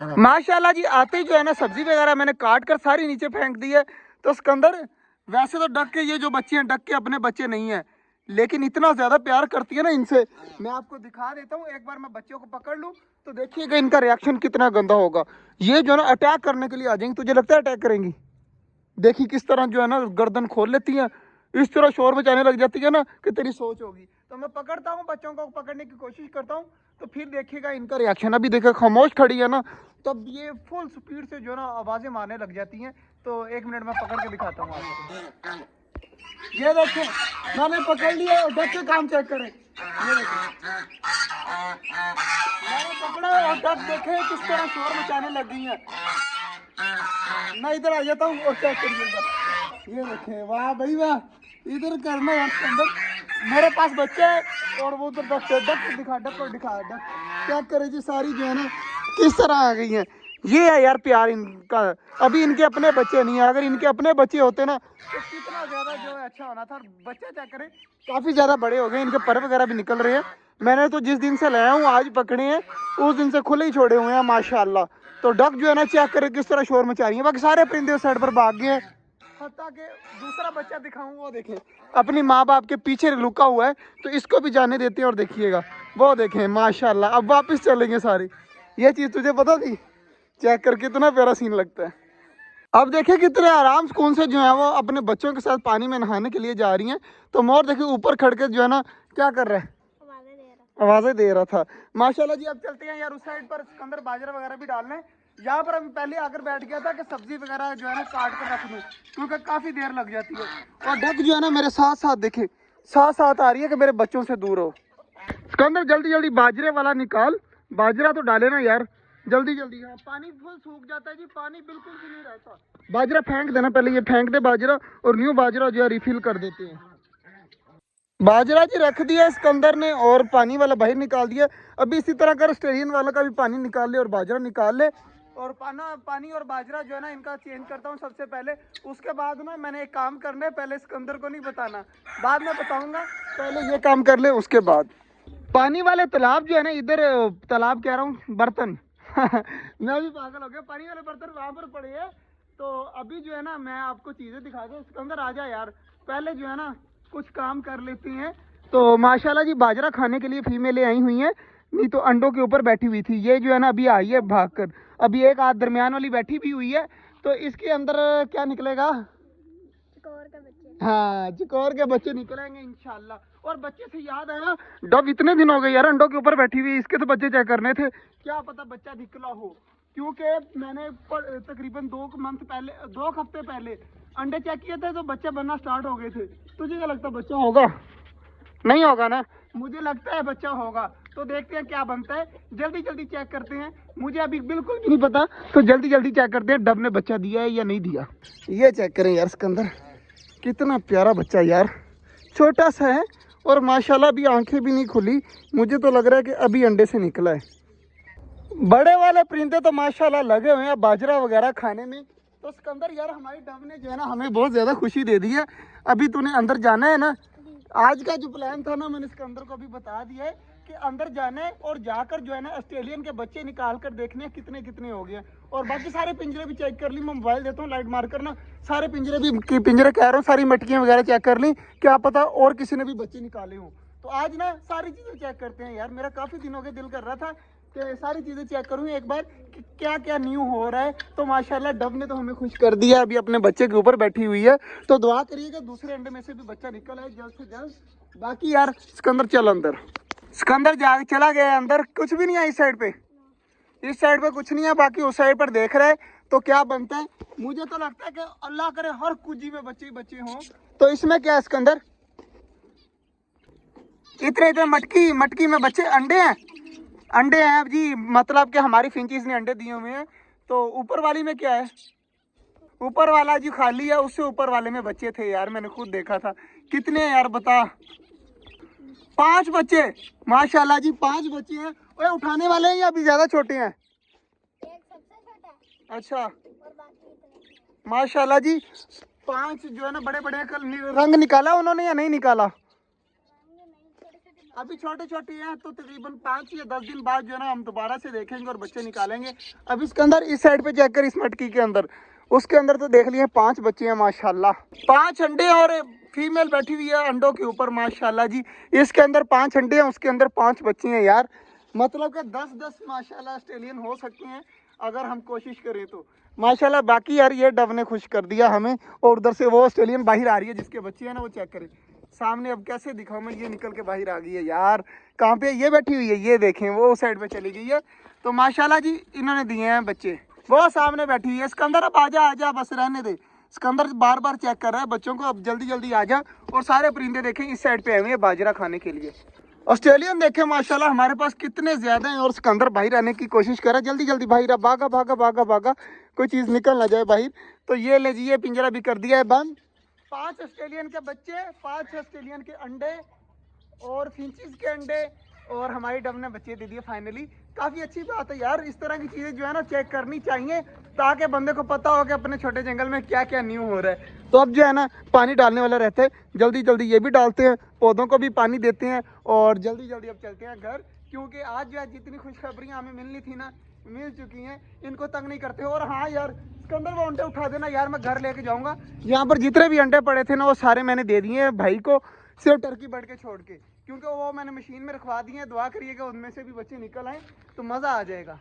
माशाल्लाह जी। आते ही जो है ना सब्जी वगैरह मैंने काट कर सारी नीचे फेंक दी है। तो सिकंदर वैसे तो डक के ये जो बच्चे हैं डक के अपने बच्चे नहीं है, लेकिन इतना ज्यादा प्यार करती है ना इनसे। मैं आपको दिखा देता हूँ, एक बार मैं बच्चों को पकड़ लूँ तो देखिएगा इनका रिएक्शन कितना गंदा होगा। ये जो है ना अटैक करने के लिए आ जाएंगी, तुझे लगता है अटैक करेंगी? देखी किस तरह जो है ना गर्दन खोल लेती है, इस तरह शोर मचाने लग जाती है ना कि तेरी सोच होगी। तो मैं पकड़ता हूँ, बच्चों को पकड़ने की कोशिश करता हूँ, तो फिर देखिएगा इनका रिएक्शन। अभी देखिए खामोश खड़ी है ना, तब ये फुल स्पीड से जो है ना आवाजें मारने लग जाती हैं। तो एक मिनट में पकड़ के दिखाता हूँ आपको। ये देखो मैंने पकड़ लिया और डक के काम चेक करें। ये देखो मैंने पकड़ा और डक देखे किस तरह शोर मचाने लग गई है। मैं इधर आ जाता हूँ और चेक करिएगा। ये देखे, वाह भाई वाह, इधर करना है अंदर। मेरे पास बच्चे हैं और वो उधर डक दिखा, डक को दिखा, डक चेक करे जी सारी जो है ना किस तरह आ गई हैं। ये है यार प्यार इनका। अभी इनके अपने बच्चे नहीं है, अगर इनके अपने बच्चे होते ना तो कितना ज्यादा जो है अच्छा होना था। बच्चे चेक करें काफी ज्यादा बड़े हो गए, इनके पर वगैरह भी निकल रहे हैं। मैंने तो जिस दिन से लाया हूँ आज पकड़े हैं, उस दिन से खुले ही छोड़े हुए हैं माशाल्लाह। तो डक जो है ना चेक करे किस तरह शोर मचा रही है। बाकी सारे परिंदे उस साइड पर भाग गए हैं। हत्ता के दूसरा बच्चा दिखाऊं, वो देखें अपनी माँ बाप के पीछे लुका हुआ है, तो इसको भी जाने देते हैं। और देखिएगा वो देखें माशाल्लाह अब वापस चलेंगे सारे। ये चीज तुझे पता थी? चेक करके कितना प्यारा सीन लगता है। अब देखिए कितने आराम सुकून से जो है वो अपने बच्चों के साथ पानी में नहाने के लिए जा रही हैं। तो मोर देखिए ऊपर खड़ के जो है ना क्या कर रहा है, आवाजें दे रहा था। माशाल्लाह जी। अब चलते हैं यार उस साइड पर, सिकंदर बाजरा वगैरह भी डालने। यहाँ पर हम पहले आकर बैठ गया था कि सब्जी वगैरह जो है ना काट कर रख दूँ, क्योंकि काफी देर लग जाती है। और डक जो है ना मेरे साथ साथ देखे, साथ साथ आ रही है कि मेरे बच्चों से दूर हो। सिकंदर जल्दी जल्दी बाजरे वाला निकाल, बाजरा तो डाले ना यार जल्दी जल्दी। हाँ पानी फुल सूख जाता है जी, पानी बिल्कुल भी नहीं रहता। बाजरा फेंक देना पहले, ये फेंक दे बाजरा और न्यू बाजरा जो है रिफिल कर देते हैं। बाजरा जी रख दिया सिकंदर ने और पानी वाला बाहर निकाल दिया। अभी इसी तरह कर ऑस्ट्रेलियन वाला का भी पानी निकाल ले और बाजरा निकाल ले। और पानी और बाजरा जो है ना इनका चेंज करता हूँ सबसे पहले। उसके बाद ना मैंने एक काम करना है, पहले सिकंदर को नहीं बताना, बाद में बताऊंगा, पहले ये काम कर ले उसके बाद। पानी वाले तालाब जो है ना इधर, तालाब कह रहा हूँ बर्तन मैं भी पागल हो गया, पानी वाले बर्तन वहां पर पड़े हैं। तो अभी जो है ना मैं आपको चीजें दिखा दूँ। उसके अंदर आ जा यार, पहले जो है ना कुछ काम कर लेती हैं। तो माशाल्लाह जी बाजरा खाने के लिए फीमेलें आई हुई हैं, नहीं तो अंडों के ऊपर बैठी हुई थी। ये जो है ना अभी आई है भाग कर, अभी एक आध दरमियान वाली बैठी भी हुई है। तो इसके अंदर क्या निकलेगा? हाँ चिकौर के बच्चे निकलेंगे इंशाल्लाह। और बच्चे से याद आया, डब इतने दिन हो गए यार अंडों के ऊपर बैठी हुई, इसके तो बच्चे चेक करने थे, क्या पता बच्चा निकला हो। क्योंकि मैंने तकरीबन 2 मंथ पहले, 2 हफ्ते पहले अंडे चेक किए थे तो बच्चे बनना स्टार्ट हो गए थे। तुझे क्या लगता है बच्चा होगा? नहीं होगा ना? मुझे लगता है बच्चा होगा। तो देखते हैं क्या बनता है, जल्दी जल्दी चेक करते हैं। मुझे अभी बिल्कुल भी नहीं पता, तो जल्दी जल्दी चेक करते हैं डब ने बच्चा दिया है या नहीं दिया। ये चेक करें यार इसके अंदर कितना प्यारा बच्चा यार, छोटा सा है और माशाल्लाह अभी आंखें भी नहीं खुली। मुझे तो लग रहा है कि अभी अंडे से निकला है। बड़े वाले परिंदे तो माशाल्लाह लगे हुए हैं बाजरा वगैरह खाने में। तो सिकंदर यार हमारी डब ने जो है ना हमें बहुत ज़्यादा खुशी दे दी है। अभी तूने अंदर जाना है ना, आज का जो प्लान था ना मैंने सिकंदर को अभी बता दिया है कि अंदर जाना है और जाकर जो है ना ऑस्ट्रेलियन के बच्चे निकाल कर देखने कितने कितने हो गए। और बाकी सारे पिंजरे भी चेक कर ली, मैं मोबाइल देता हूँ लाइट मार कर ना, सारे पिंजरे भी, पिंजरे कह रहा हूँ सारी मटकियाँ वगैरह चेक कर ली, क्या पता और किसी ने भी बच्चे निकाले हों। तो आज ना सारी चीज़ें चेक करते हैं यार, मेरा काफ़ी दिनों के दिल कर रहा था कि सारी चीज़ें चेक करूँ एक बार कि क्या क्या न्यू हो रहा है। तो माशाल्लाह डब ने तो हमें खुश कर दिया, अभी अपने बच्चे के ऊपर बैठी हुई है। तो दुआ करिएगा दूसरे अंडे में से भी बच्चा निकल आए जल्द से जल्द। बाकी यार सिकंदर चल अंदर, सिकंदर जा चला गया अंदर, कुछ भी नहीं है इस साइड पे, इस साइड पे कुछ नहीं है, बाकी उस साइड पर देख रहा है। तो क्या बनता है, मुझे तो लगता है कि अल्लाह करे हर कुजी में बच्चे ही बच्चे हों। तो इसमें क्या है सिकंदर, इतने इतने मटकी मटकी में बच्चे अंडे हैं, अंडे हैं जी, मतलब कि हमारी फिंचीज ने अंडे दिए हुए हैं। तो ऊपर वाली में क्या है, ऊपर वाला जी खाली है, उससे ऊपर वाले में बच्चे थे यार, मैंने खुद देखा था। कितने हैं यार बता? 5 बच्चे माशाल्लाह जी, 5 बच्चे हैं। ओए उठाने वाले हैं या अभी ज्यादा छोटे हैं? एक सबसे छोटा। अच्छा माशाल्लाह जी, 5 जो है ना बड़े बड़े रंग निकाला उन्होंने या नहीं निकाला? अभी छोटे छोटे हैं तो तकरीबन 5 या 10 दिन बाद जो है ना हम दोबारा से देखेंगे और बच्चे निकालेंगे। अब इसके अंदर इस साइड पे चेक कर, इस मटकी के अंदर, उसके अंदर तो देख लिए 5 बच्चे हैं माशाल्लाह। 5 अंडे और फीमेल बैठी हुई है अंडों के ऊपर माशाल्लाह जी। इसके अंदर 5 अंडे हैं, उसके अंदर 5 बच्चे हैं यार। मतलब कि 10-10 माशाल्लाह ऑस्ट्रेलियन हो सकते हैं अगर हम कोशिश करें तो माशाल्लाह। बाकी यार ये डव ने खुश कर दिया हमें। और उधर से वो ऑस्ट्रेलियन बाहर आ रही है जिसके बच्चे हैं ना, वो चेक करें सामने। अब कैसे दिखाऊं मैं, ये निकल के बाहर आ गई है यार। कहाँ पे ये बैठी हुई है, ये देखें वो साइड पे चली गई है। तो माशाल्लाह जी इन्होंने दिए हैं बच्चे, वो सामने बैठी हुई है। सिकंदर अब आजा बस रहने दे। सिकंदर बार बार चेक कर रहा है बच्चों को, अब जल्दी जल्दी आ जा। और सारे परिंदे देखें इस साइड पे आए हुए हैं बाजरा खाने के लिए। ऑस्ट्रेलियन देखे माशाल्लाह हमारे पास कितने ज्यादा हैं। और सिकंदर बाहर आने की कोशिश कर रहा है, जल्दी जल्दी बाहर आ, भागा भागा भागा भागा, कोई चीज निकल ना जाए बाहर। तो ये ले जी, ये पिंजरा भी कर दिया है बंद। 5 ऑस्ट्रेलियन के बच्चे, 5 ऑस्ट्रेलियन के अंडे और फिंचेस के अंडे, और हमारी डव ने बच्चे दे दिए फाइनली। काफ़ी अच्छी बात है यार, इस तरह की चीज़ें जो है ना चेक करनी चाहिए ताकि बंदे को पता हो कि अपने छोटे जंगल में क्या क्या न्यू हो रहा है। तो अब जो है ना पानी डालने वाला रहता है, जल्दी जल्दी ये भी डालते हैं, पौधों को भी पानी देते हैं और जल्दी जल्दी अब चलते हैं घर। क्योंकि आज जो है जितनी खुशखबरियाँ हमें मिलनी थी ना मिल चुकी हैं, इनको तंग नहीं करते। और हाँ यार सिकंदर वो अंडे उठा देना यार, मैं घर लेके जाऊँगा। यहाँ पर जितने भी अंडे पड़े थे ना वो सारे मैंने दे दिए हैं भाई को, सिर्फ टर्की बर्ड के छोड़ के, क्योंकि वो मैंने मशीन में रखवा दिए हैं। दुआ करिएगा उनमें से भी बच्चे निकल आए तो मज़ा आ जाएगा।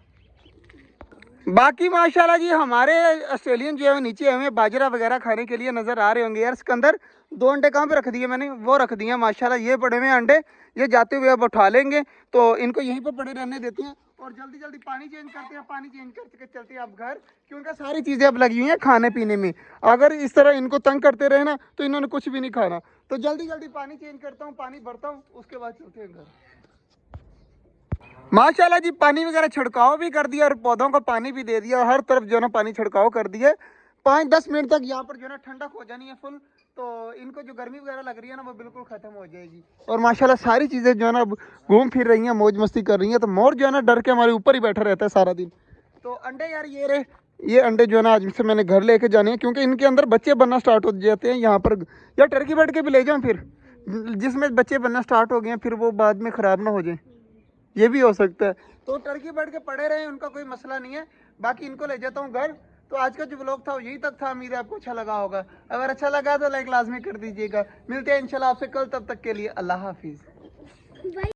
बाकी माशाल्लाह जी हमारे ऑस्ट्रेलियन जो है नीचे हमें बाजरा वगैरह खाने के लिए नज़र आ रहे होंगे यार। इसके अंदर 2 अंडे कहाँ पे रख दिए मैंने, वो रख दिए माशाल्लाह। ये पड़े हुए अंडे, ये जाते हुए अब उठा लेंगे तो इनको यहीं पर पड़े रहने देते हैं और जल्दी जल्दी पानी चेंज करते हैं। पानी चेंज करके चलते हैं अब घर, क्योंकि सारी चीज़ें अब लगी हुई हैं खाने पीने में। अगर इस तरह इनको तंग करते रहे ना तो इन्होंने कुछ भी नहीं खाना। तो जल्दी जल्दी पानी चेंज करता हूँ, पानी भरता हूँ, उसके बाद चलते हैं घर। माशाल्लाह जी पानी वगैरह छिड़काव भी कर दिया और पौधों को पानी भी दे दिया, हर तरफ जो है ना पानी छिड़काव कर दिया। 5-10 मिनट तक यहाँ पर जो है ना ठंडक हो जानी है फुल, तो इनको जो गर्मी वगैरह लग रही है ना वो बिल्कुल ख़त्म हो जाएगी। और माशाल्लाह सारी चीज़ें जो है ना अब घूम फिर रही हैं, मौज मस्ती कर रही हैं। तो मोर जो है ना डर के हमारे ऊपर ही बैठा रहता है सारा दिन। तो अंडे यार ये रहे, ये अंडे जो है ना आज से मैंने घर लेके जाने हैं, क्योंकि इनके अंदर बच्चे बनना स्टार्ट हो जाते हैं यहाँ पर। या टर्की बर्ड के भी ले जाऊँ फिर, जिसमें बच्चे बनना स्टार्ट हो गए हैं, फिर वो बाद में ख़राब ना हो जाए, ये भी हो सकता है। तो टर्की बर्ड के पड़े रहे, उनका कोई मसला नहीं है। बाकी इनको ले जाता हूँ घर। तो आज का जो व्लॉग था वो यही तक था, उम्मीद है आपको अच्छा लगा होगा। अगर अच्छा लगा तो लाइक लाजमी कर दीजिएगा। मिलते हैं इंशाल्लाह आपसे कल, तब तक के लिए अल्लाह हाफिज़।